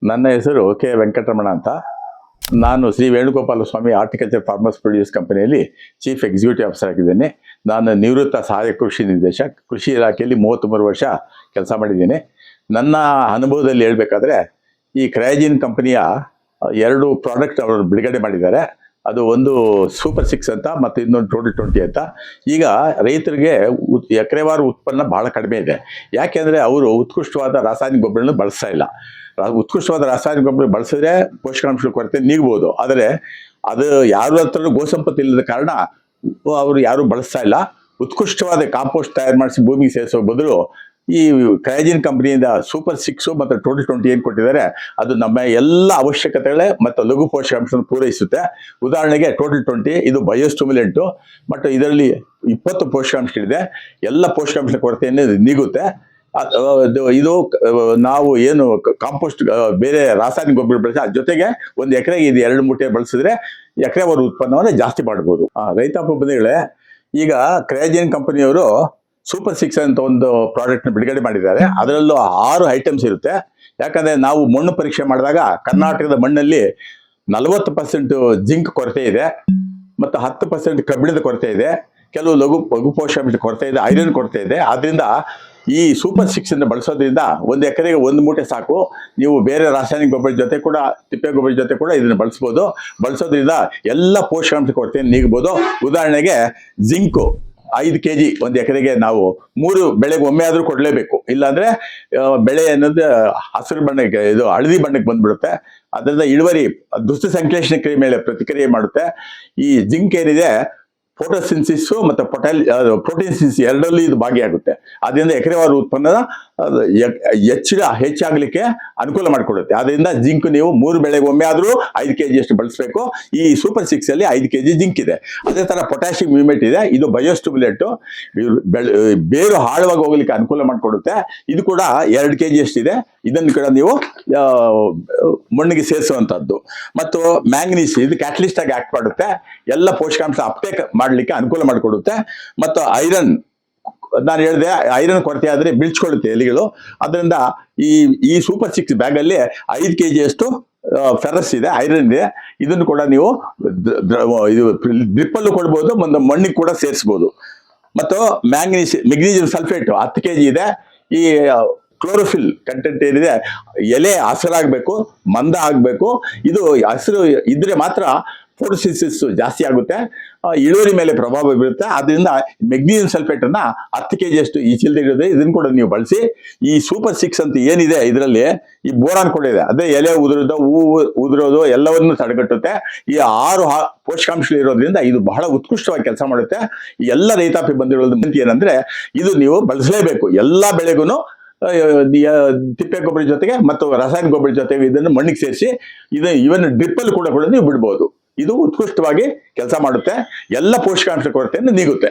ನನ್ನ ಹೆಸರು ಕೆ ವೆಂಕಟರಮಣ ಅಂತ. ನಾನು ಶ್ರೀ ವೇಣುಗೋಪಾಲ ಸ್ವಾಮಿ ಹಾರ್ಟಿಕಲ್ಚರ್ ಫಾರ್ಮರ್ಸ್ ಪ್ರೊಡ್ಯೂಸ್ ಕಂಪನಿಯಲ್ಲಿ ಚೀಫ್ ಎಕ್ಸಿಕ್ಯೂಟಿವ್ ಆಫೀಸರ್ ಆಗಿದ್ದೇನೆ. ನಾನು ನಿವೃತ್ತ ಸಹಾಯಕ ಕೃಷಿ ನಿರ್ದೇಶಕ, ಕೃಷಿ ಇಲಾಖೆಯಲ್ಲಿ 33 ವರ್ಷ ಕೆಲಸ ಮಾಡಿದ್ದೇನೆ. ನನ್ನ ಅನುಭವದಲ್ಲಿ ಹೇಳಬೇಕಾದ್ರೆ ಈ ಕ್ರಯೋಜಿನ್ ಕಂಪನಿಯ 2 ಪ್ರಾಡಕ್ಟ್ ಅವರು ಬಿಡುಗಡೆ ಮಾಡಿದ್ದಾರೆ. ಅದು ಒಂದು ಸೂಪರ್ 6 ಅಂತ ಮತ್ತು ಇನ್ನೊಂದು ಟೋಟಲ್ 20 ಅಂತ. ಈಗ ರೈತರಿಗೆ ಎಕರೆವಾರು ಉತ್ಪನ್ನ ಬಹಳ ಕಡಿಮೆ ಇದೆ. ಯಾಕೆಂದರೆ ಅವರು ಉತ್ಕೃಷ್ಟವಾದ ರಾಸಾಯನಿಕ ಗೊಬ್ಬರಗಳನ್ನು ಬಳಸ್ತಾ ಇಲ್ಲ. ಉತ್ಕೃಷ್ಟವಾದ ರಾಸಾಯನಿಕ ಗೊಬ್ಬರ ಬಳಸಿದ್ರೆ ಪೋಷಕಾಂಶಗಳ ಕೊರತೆ ನೀಗಬಹುದು. ಆದರೆ ಅದು ಯಾರ ಹತ್ರ ಗೋಸಂಪತ್ತು ಇಲ್ಲದ ಕಾರಣ ಅವರು ಯಾರು ಬಳಸ್ತಾ ಇಲ್ಲ. ಉತ್ಕೃಷ್ಟವಾದ ಕಾಂಪೋಸ್ಟ್ ತಯಾರು ಮಾಡಿಸಿ ಭೂಮಿಗೆ ಸೇರಿಸೋ ಬದಲು ಈ ಕ್ರಯೋಜಿನ್ ಕಂಪನಿಯಿಂದ ಸೂಪರ್ 6 ಮತ್ತು ಟೋಟಲ್ 20 ಏನು ಕೊಟ್ಟಿದ್ದಾರೆ ಅದು ನಮ್ಮ ಎಲ್ಲ ಅವಶ್ಯಕತೆಗಳೇ ಮತ್ತು ಲಘು ಪೋಷಕಾಂಶವನ್ನು ಪೂರೈಸುತ್ತೆ. ಉದಾಹರಣೆಗೆ ಟೋಟಲ್ 20 ಇದು ಬಯೋಸ್ಟಿಮ್ಯುಲೆಂಟು ಮತ್ತು ಇದರಲ್ಲಿ 20 ಪೋಷಕಾಂಶಗಳಿದೆ. ಎಲ್ಲ ಪೋಷಕಾಂಶದ ಕೊರತೆಯನ್ನು ನೀಗುತ್ತೆ. ಇದು ನಾವು ಏನು ಕಾಂಪೋಸ್ಟ್ ಬೇರೆ ರಾಸಾಯನಿಕ ಗೊಬ್ಬರ ಬಳಸಿ ಅದ್ರ ಜೊತೆಗೆ ಒಂದು ಎಕರೆಗೆ ಇದು 2 ಮೂಟೆ ಬಳಸಿದ್ರೆ ಎಕರೆವರೆಗೂ ಉತ್ಪನ್ನವನ್ನು ಜಾಸ್ತಿ ಮಾಡ್ಬೋದು. ರೈತಾಪಿ ಬಂಧುಗಳೇ, ಈಗ ಕ್ರಯೋಜಿನ್ ಕಂಪನಿಯವರು ಸೂಪರ್ 6 ಅಂತ ಒಂದು ಪ್ರಾಡಕ್ಟ್ನ ಬಿಡುಗಡೆ ಮಾಡಿದ್ದಾರೆ. ಅದರಲ್ಲೂ 6 ಐಟಮ್ಸ್ ಇರುತ್ತೆ. ಯಾಕಂದರೆ ನಾವು ಮಣ್ಣು ಪರೀಕ್ಷೆ ಮಾಡಿದಾಗ ಕರ್ನಾಟಕದ ಮಣ್ಣಲ್ಲಿ 40% ಜಿಂಕ್ ಕೊರತೆ ಇದೆ ಮತ್ತು 10% ಕಬ್ಬಿಣದ ಕೊರತೆ ಇದೆ, ಕೆಲವು ಲಘು ಪೋಷಕಾಂಶದ ಕೊರತೆ ಇದೆ, ಐರನ್ ಕೊರತೆ ಇದೆ. ಆದ್ದರಿಂದ ಈ ಸೂಪರ್ 6 ಅನ್ನು ಬಳಸೋದ್ರಿಂದ ಒಂದು ಎಕರೆಗೆ 1 ಮೂಟೆ ಸಾಕು. ನೀವು ಬೇರೆ ರಾಸಾಯನಿಕ ಗೊಬ್ಬರ ಜೊತೆ ಕೂಡ, ತಿಪ್ಪೆ ಗೊಬ್ಬರ ಜೊತೆ ಕೂಡ ಇದನ್ನು ಬಳಸೋದ್ರಿಂದ ಎಲ್ಲ ಪೋಷಕಾಂಶ ಕೊರತೆಯನ್ನು ನೀಗಬಹುದು. ಉದಾಹರಣೆಗೆ ಜಿಂಕು 5 kg ಒಂದು ಎಕರೆಗೆ ನಾವು 3 ಬೆಳೆಗೆ ಒಮ್ಮೆ ಆದರೂ ಕೊಡಲೇಬೇಕು. ಇಲ್ಲಾಂದರೆ ಬೆಳೆ ಅನ್ನೋದು ಹಸಿರು ಬಣ್ಣಕ್ಕೆ, ಇದು ಹಳದಿ ಬಣ್ಣಕ್ಕೆ ಬಂದ್ಬಿಡುತ್ತೆ. ಅದರಿಂದ ಇಳುವರಿ ದುಷ್ಟ ಸಂಶ್ಲೇಷಣೆ ಕ್ರಿಯೆ ಮೇಲೆ ಪ್ರತಿಕ್ರಿಯೆ ಮಾಡುತ್ತೆ. ಈ ಜಿಂಕ್ ಏನಿದೆ ಫೋಟೋಸಿನ್ಸಿಸ್ ಮತ್ತು ಪ್ರೋಟೀನ್ ಸಿನ್ಸಿಸ್ ಎರಡರಲ್ಲಿ ಇದು ಭಾಗಿಯಾಗುತ್ತೆ. ಅದರಿಂದ ಎಕರೆವಾರು ಉತ್ಪನ್ನದ ಹೆಚ್ಚಾಗಲಿಕ್ಕೆ ಅನುಕೂಲ ಮಾಡಿಕೊಡುತ್ತೆ. ಅದರಿಂದ ಜಿಂಕ್ ನೀವು 3 ಬೆಳೆಗೆ ಒಮ್ಮೆ ಆದರೂ 5 kg ಅಷ್ಟು ಬಳಸಬೇಕು. ಈ ಸೂಪರ್ 6 ಅಲ್ಲಿ 5 kg ಜಿಂಕ್ ಇದೆ. ಅದೇ ಥರ ಪೊಟ್ಯಾಷಿಯಂ ಮ್ಯೂಮೇಟ್ ಇದೆ. ಇದು ಬಯೋಸ್ಟಿಮ್ಯುಲೆಂಟು, ಬೇರು ಆಳವಾಗಿ ಹೋಗ್ಲಿಕ್ಕೆ ಅನುಕೂಲ ಮಾಡಿಕೊಡುತ್ತೆ. ಇದು ಕೂಡ 2 kg ಅಷ್ಟಿದೆ. ಇದನ್ನು ಕೂಡ ನೀವು ಮಣ್ಣಿಗೆ ಸೇರಿಸುವಂಥದ್ದು. ಮತ್ತು ಮ್ಯಾಂಗನೀಸ್, ಇದು ಕ್ಯಾಟಲಿಸ್ಟ್ ಆಗಿ ಆಕ್ಟ್ ಮಾಡುತ್ತೆ. ಎಲ್ಲ ಪೋಷಕಾಂಶ ಅಪ್ಟೇಕ್ ಮಾಡಲಿಕ್ಕೆ ಅನುಕೂಲ ಮಾಡಿಕೊಡುತ್ತೆ. ಮತ್ತು ಐರನ್, ನಾನು ಹೇಳಿದೆ ಐರನ್ ಕೊರತೆ ಆದರೆ ಬಿಳ್ಚ್ಕೊಳ್ಳುತ್ತೆ ಎಲೆಗಳು. ಅದರಿಂದ ಈ ಸೂಪರ್ 6 ಬ್ಯಾಗಲ್ಲಿ 5 kg ಅಷ್ಟು ಫೆರಸ್ ಇದೆ, ಐರನ್ ಇದೆ. ಇದನ್ನು ಕೂಡ ನೀವು ಇದು ಡ್ರಿಪ್ಪಲ್ಲೂ ಕೊಡ್ಬೋದು, ಒಂದು ಮಣ್ಣಿಗೆ ಕೂಡ ಸೇರಿಸ್ಬೋದು. ಮತ್ತು ಮೆಗ್ನೀಷಿಯಂ ಸಲ್ಫೇಟ್ 10 kg ಇದೆ. ಈ ಕ್ಲೋರೋಫಿಲ್ ಕಂಟೆಂಟ್ ಏನಿದೆ, ಎಲೆ ಹಸಿರಾಗಬೇಕು, ಮಂದ ಆಗಬೇಕು. ಇದು ಹಸಿರು ಇದ್ರೆ ಮಾತ್ರ ಫೋಟೋಸಿನ್ಸಿಸ್ ಜಾಸ್ತಿ ಆಗುತ್ತೆ, ಇಳುವರಿ ಮೇಲೆ ಪ್ರಭಾವ ಬೀರುತ್ತೆ. ಅದರಿಂದ ಮೆಗ್ನೀಷಿಯಂ ಸಲ್ಫೇಟನ್ನು 10 kg ಅಷ್ಟು ಈ ಚೀಲದಲ್ಲಿ ಇರೋದು. ಇದನ್ನು ಕೂಡ ನೀವು ಬಳಸಿ. ಈ ಸೂಪರ್ 6 ಅಂತ ಏನಿದೆ ಇದರಲ್ಲಿ ಈ ಬೋರಾನ್ ಕೂಡ ಇದೆ. ಅದೇ ಎಲೆ ಉದುರೋದು, ಹೂವು ಉದುರೋದು ಎಲ್ಲವನ್ನು ತಡೆಗಟ್ಟುತ್ತೆ. ಈ 6 ಪೋಷಕಾಂಶಗಳು ಇರೋದ್ರಿಂದ ಇದು ಬಹಳ ಉತ್ಕೃಷ್ಟವಾಗಿ ಕೆಲಸ ಮಾಡುತ್ತೆ. ಎಲ್ಲ ರೈತಾಪಿ ಬಂಧುಗಳದ್ದು ವಿನಂತಿ ಏನಂದ್ರೆ ಇದು ನೀವು ಬಳಸಲೇಬೇಕು. ಎಲ್ಲ ಬೆಳೆಗೂ ತಿಪ್ಪೆ ಗೊಬ್ಬರ ಜೊತೆಗೆ ಮತ್ತು ರಾಸಾಯನಿಕ ಗೊಬ್ಬರ ಜೊತೆಗೆ ಇದನ್ನು ಮಣ್ಣಿಗೆ ಸೇರಿಸಿ ಇವನ್ ಡ್ರಿಪ್ಪಲ್ಲಿ ಕೂಡ ನೀವು ಬಿಡ್ಬೋದು. ಇದು ಉತ್ಕೃಷ್ಟವಾಗಿ ಕೆಲಸ ಮಾಡುತ್ತೆ. ಎಲ್ಲ ಪೋಷಕಾಂಶ ಕೊರತೆಯನ್ನು ನೀಗುತ್ತೆ.